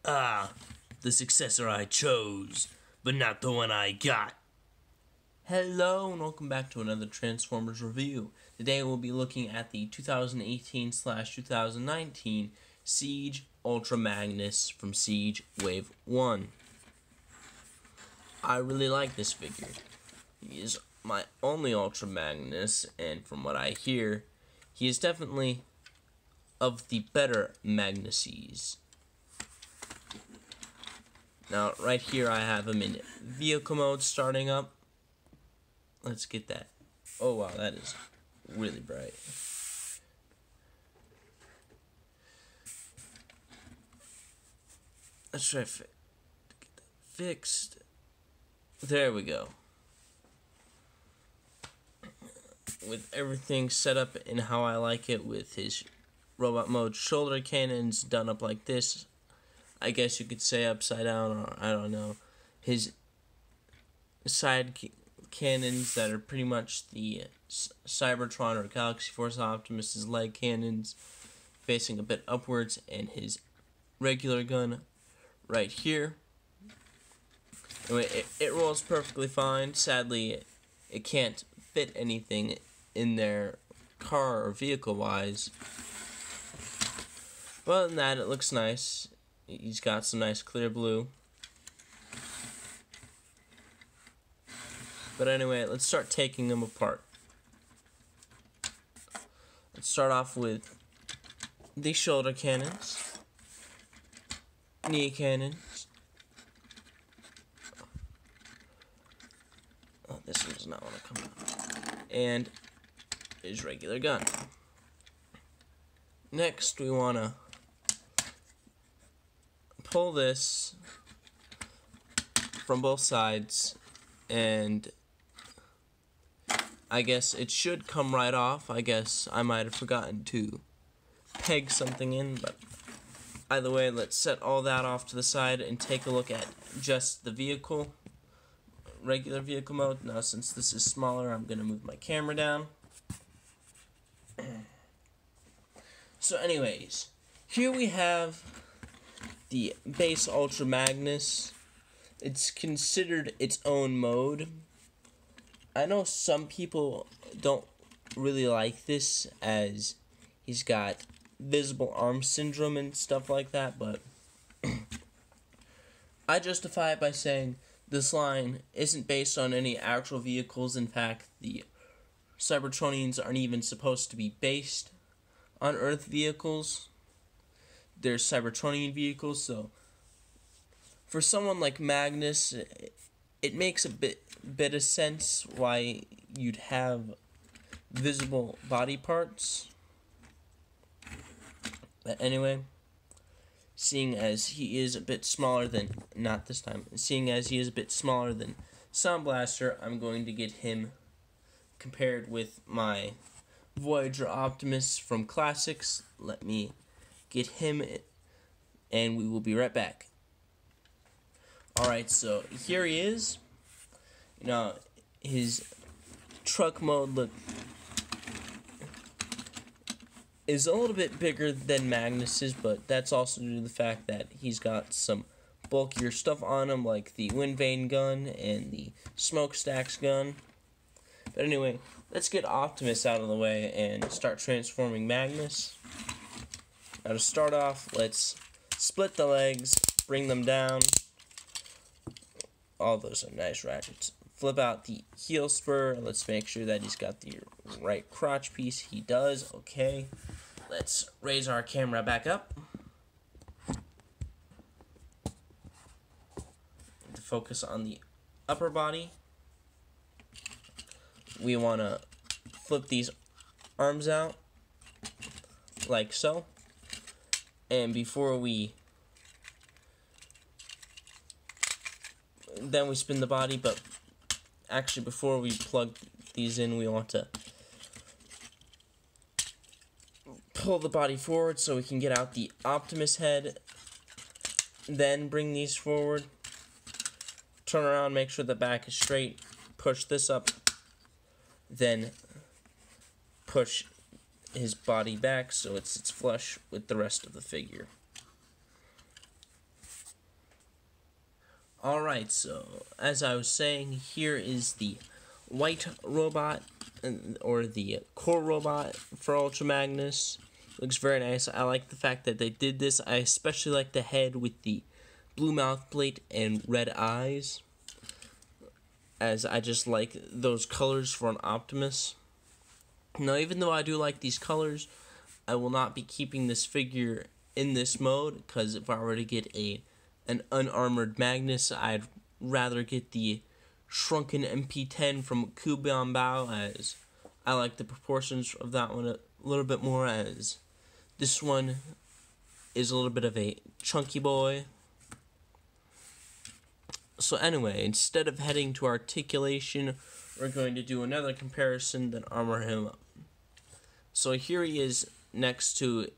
Ah, the successor I chose, but not the one I got. Hello and welcome back to another Transformers review. Today we'll be looking at the 2018/2019 Siege Ultra Magnus from Siege Wave 1. I really like this figure. He is my only Ultra Magnus, and from what I hear, he is definitely of the better Magnuses. Now, right here I have him in vehicle mode starting up. Let's get that. Oh wow, that is really bright. Let's try to get that fixed. There we go. With everything set up in how I like it, with his robot mode shoulder cannons done up like this, I guess you could say upside down, or I don't know, his side cannons that are pretty much the Cybertron or Galaxy Force Optimus's leg cannons facing a bit upwards, and his regular gun right here. Anyway, it rolls perfectly fine. Sadly, it can't fit anything in their car or vehicle wise, but other than that, it looks nice. He's got some nice clear blue. But anyway, let's start taking them apart. Let's start off with the shoulder cannons, knee cannons. Oh, this one does not want to come out. And his regular gun. Next, we want to pull this from both sides, and I guess it should come right off. I guess I might have forgotten to peg something in, but either way, let's set all that off to the side and take a look at just the vehicle, regular vehicle mode. Now, since this is smaller, I'm going to move my camera down. So anyways, here we have the base Ultra Magnus. It's considered its own mode. I know some people don't really like this, as he's got visible arm syndrome and stuff like that, but I justify it by saying this line isn't based on any actual vehicles. In fact, the Cybertronians aren't even supposed to be based on Earth vehicles. They're Cybertronian vehicles, so for someone like Magnus, it makes a bit of sense why you'd have visible body parts. But anyway, seeing as he is a bit smaller than, seeing as he is a bit smaller than Sound Blaster, I'm going to get him compared with my Voyager Optimus from Classics. Let me get him, and we will be right back. Alright, so here he is. Now, his truck mode is a little bit bigger than Magnus's, but that's also due to the fact that he's got some bulkier stuff on him, like the wind vane gun and the smokestacks gun. But anyway, let's get Optimus out of the way and start transforming Magnus. Now, to start off, let's split the legs, bring them down. All those are nice ratchets. Flip out the heel spur. Let's make sure that he's got the right crotch piece. He does. Okay. Let's raise our camera back up to focus on the upper body. We want to flip these arms out like so. And then we spin the body, but actually before we plug these in, we want to pull the body forward so we can get out the Optimus head, then bring these forward, turn around, make sure the back is straight, push this up, then push his body back so it sits flush with the rest of the figure. Alright, so as I was saying, here is the white robot, or the core robot for Ultra Magnus. Looks very nice. I like the fact that they did this. I especially like the head with the blue mouth plate and red eyes, as I just like those colors for an Optimus. Now, even though I do like these colors, I will not be keeping this figure in this mode, because if I were to get an unarmored Magnus, I'd rather get the shrunken MP10 from Kuban Bao, as I like the proportions of that one a little bit more, as this one is a little bit of a chunky boy. So anyway, instead of heading to articulation, we're going to do another comparison, then armor him up. So here he is next to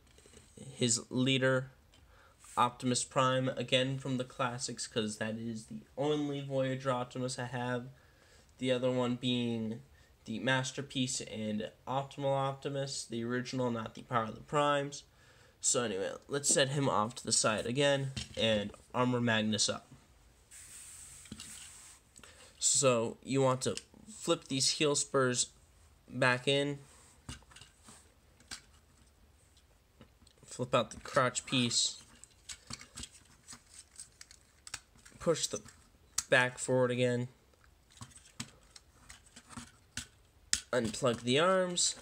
his leader, Optimus Prime, again from the classics, because that is the only Voyager Optimus I have. The other one being the Masterpiece and Optimal Optimus, the original, not the Power of the Primes. So anyway, let's set him off to the side again and armor Magnus up. So you want to flip these heel spurs back in, flip out the crotch piece, push the back forward again, unplug the arms,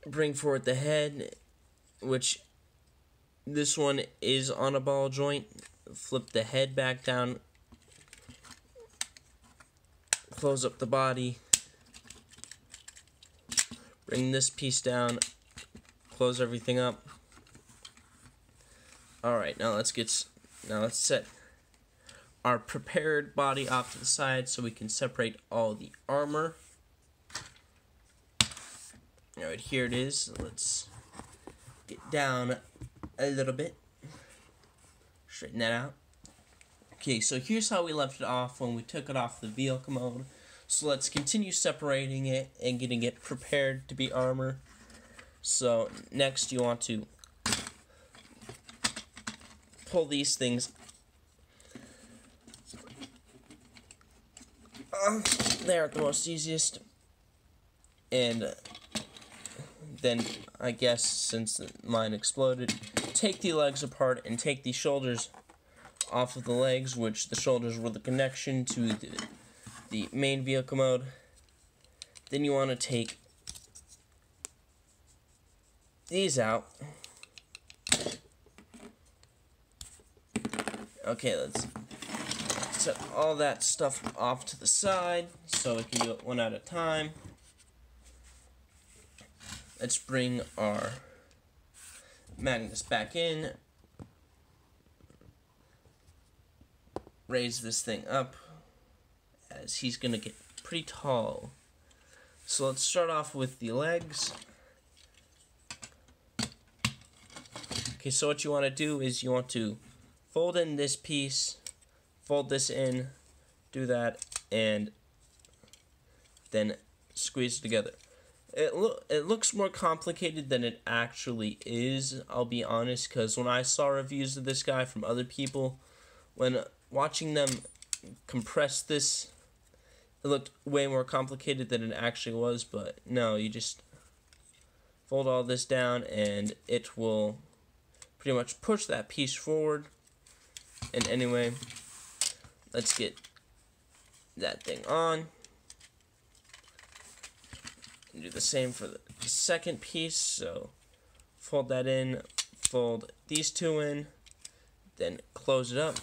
bring forward the head, which this one is on a ball joint. Flip the head back down, close up the body, bring this piece down, close everything up. Alright, now let's set our prepared body off to the side so we can separate all the armor. Alright, here it is. Let's get down a little bit. Straighten that out. Okay, so here's how we left it off when we took it off the vehicle mode. So let's continue separating it and getting it prepared to be armor. So next you want to pull these things there at the most easiest, and then I guess since mine exploded, take the legs apart and take the shoulders off of the legs, which the shoulders were the connection to the main vehicle mode. Then you want to take these out. Okay, let's set all that stuff off to the side so we can do it one at a time. Let's bring our Magnus back in. Raise this thing up, as he's going to get pretty tall. So let's start off with the legs. Okay, so what you want to do is you want to fold in this piece, fold this in, do that, and then squeeze it together. It looks more complicated than it actually is, I'll be honest, because when I saw reviews of this guy from other people, when watching them compress this, it looked way more complicated than it actually was. But no, you just fold all this down and it will pretty much push that piece forward. And anyway, let's get that thing on. And do the same for the second piece. So fold that in, fold these two in, then close it up,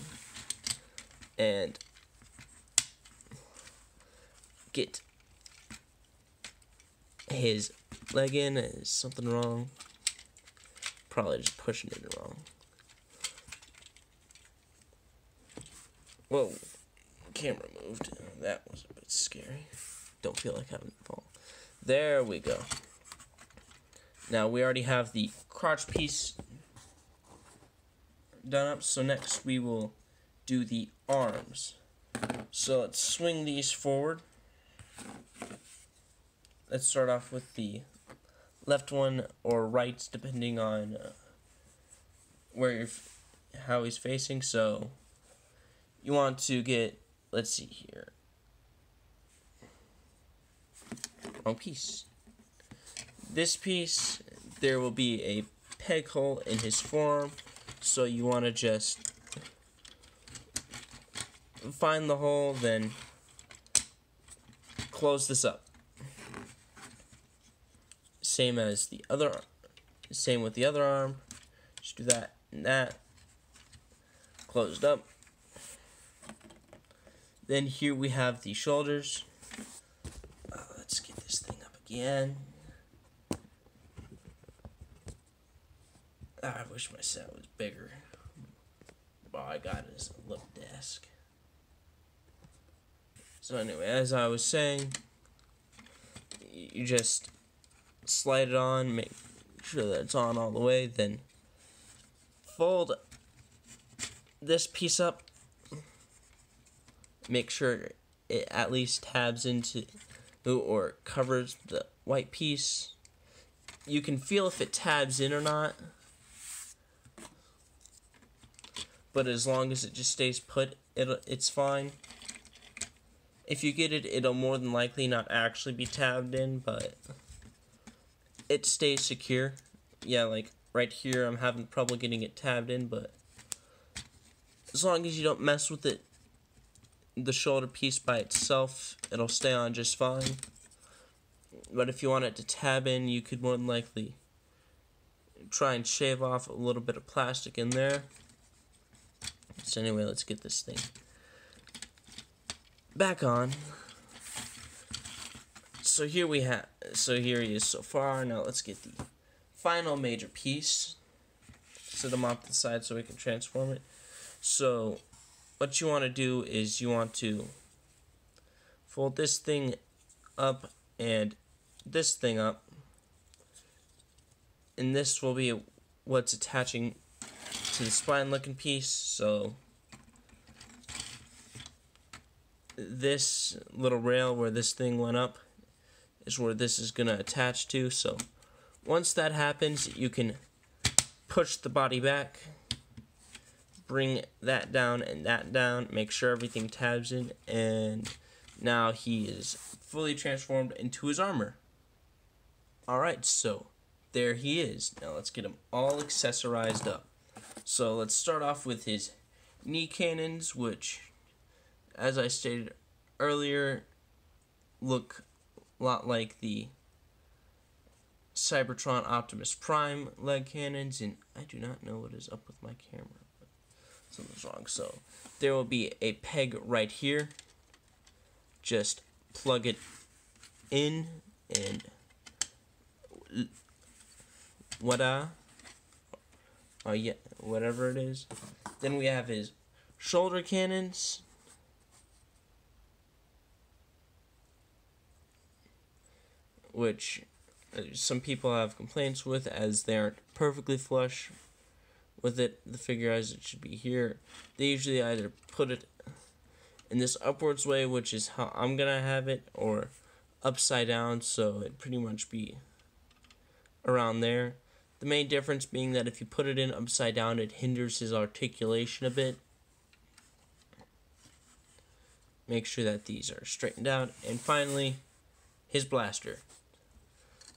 and get his leg in. Is something wrong? Probably just pushing it wrong. Whoa, camera moved. That was a bit scary. Don't feel like having to fall. There we go. Now we already have the crotch piece done up, so next we will do the arms. So let's swing these forward. Let's start off with the left one or right, depending on where your how he's facing. So you want to get, let's see here, wrong piece. This piece, there will be a peg hole in his forearm, so you want to just find the hole, then close this up. Same with the other arm. Just do that and that. Closed up. Then here we have the shoulders. Let's get this thing up again. I wish my set was bigger. All I got is a little desk. So anyway, as I was saying, you just slide it on, make sure that it's on all the way, then fold this piece up, make sure it at least tabs into or covers the white piece. You can feel if it tabs in or not, but as long as it just stays put, it's fine. If you get it, it'll more than likely not actually be tabbed in, but it stays secure. Yeah, like right here, I'm having trouble getting it tabbed in, but as long as you don't mess with it, the shoulder piece by itself, it'll stay on just fine. But if you want it to tab in, you could more than likely try and shave off a little bit of plastic in there. So anyway, let's get this thing back on. So here he is so far. Now let's get the final major piece. Set them off to the side so we can transform it. So what you want to do is you want to fold this thing up and this thing up, and this will be what's attaching to the spine looking piece. So this little rail where this thing went up is where this is going to attach to. So once that happens, you can push the body back, bring that down and that down, make sure everything tabs in, and now he is fully transformed into his armor. Alright, so there he is. Now let's get him all accessorized up. So let's start off with his knee cannons, which, as I stated earlier, look a lot like the Cybertron Optimus Prime leg cannons, and I do not know what is up with my camera, but something's wrong. So there will be a peg right here. Just plug it in and whatever it is. Then we have his shoulder cannons, which some people have complaints with, as they aren't perfectly flush with it, the figure as it should be here. They usually either put it in this upwards way, which is how I'm gonna have it, or upside down, so it'd pretty much be around there. The main difference being that if you put it in upside down, it hinders his articulation a bit. Make sure that these are straightened out. And finally, his blaster.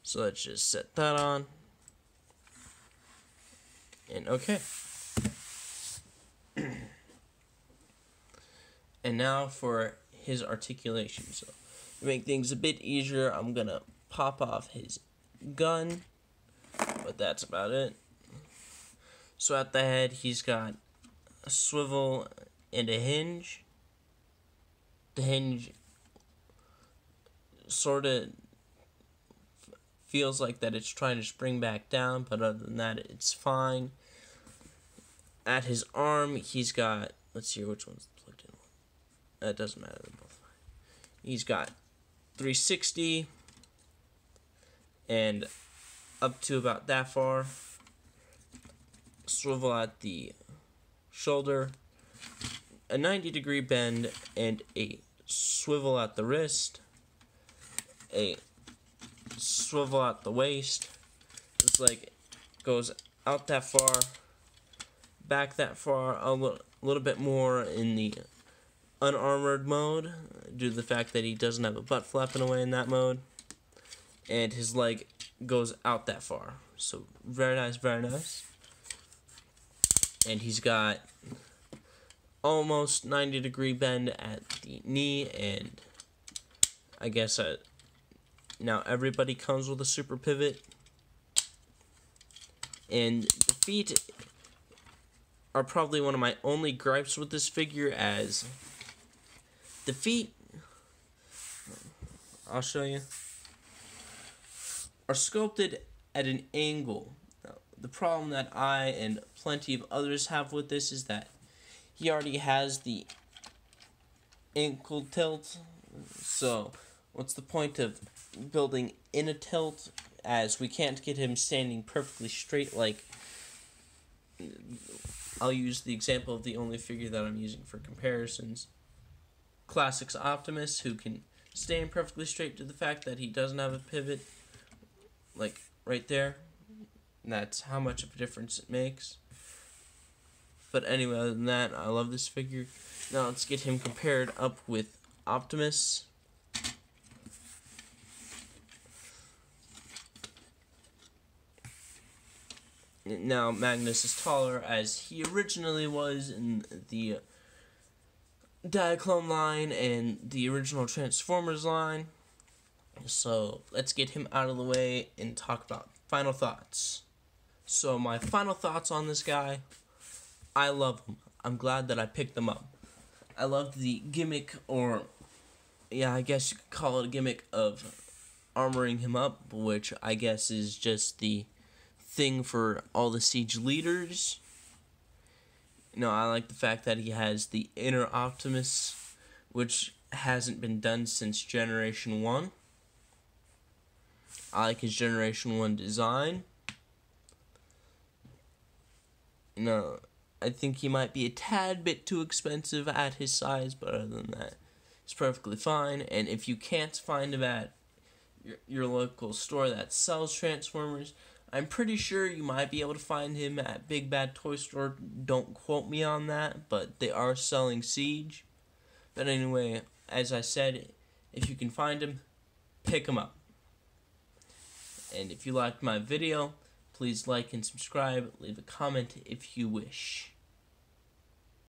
So let's just set that on. And okay. And now for his articulation. So to make things a bit easier, I'm gonna pop off his gun, but that's about it. So at the head, he's got a swivel and a hinge. The hinge sort of feels like that it's trying to spring back down, but other than that, it's fine. At his arm, he's got, let's see which one's the plugged in one. That doesn't matter, they're both fine. He's got 360 and up to about that far. Swivel at the shoulder, a 90-degree bend, and a swivel at the wrist, a swivel at the waist. It's like it goes out that far, back that far, a little bit more in the unarmored mode, due to the fact that he doesn't have a butt flapping away in that mode, and his leg goes out that far. So very nice, very nice. And he's got almost 90-degree bend at the knee, and I guess now everybody comes with a super pivot. And the feet are probably one of my only gripes with this figure, as the feet, I'll show you, are sculpted at an angle. Now, the problem that I and plenty of others have with this is that he already has the ankle tilt, so what's the point of building in a tilt, as we can't get him standing perfectly straight. Like, I'll use the example of the only figure that I'm using for comparisons, Classics Optimus, who can stand perfectly straight to the fact that he doesn't have a pivot, like right there. And that's how much of a difference it makes. But anyway, other than that, I love this figure. Now let's get him compared up with Optimus. Now Magnus is taller, as he originally was in the Diaclone line and the original Transformers line. So let's get him out of the way and talk about final thoughts. So my final thoughts on this guy: I love him. I'm glad that I picked him up. I love the gimmick, or yeah, I guess you could call it a gimmick, of armoring him up, which I guess is just the thing for all the siege leaders. You know, I like the fact that he has the inner Optimus, which hasn't been done since Generation 1. I like his Generation 1 design. You know, I think he might be a tad bit too expensive at his size, but other than that, it's perfectly fine. And if you can't find him at your local store that sells Transformers, I'm pretty sure you might be able to find him at Big Bad Toy Store. Don't quote me on that, but they are selling Siege. But anyway, as I said, if you can find him, pick him up. And if you liked my video, please like and subscribe. Leave a comment if you wish.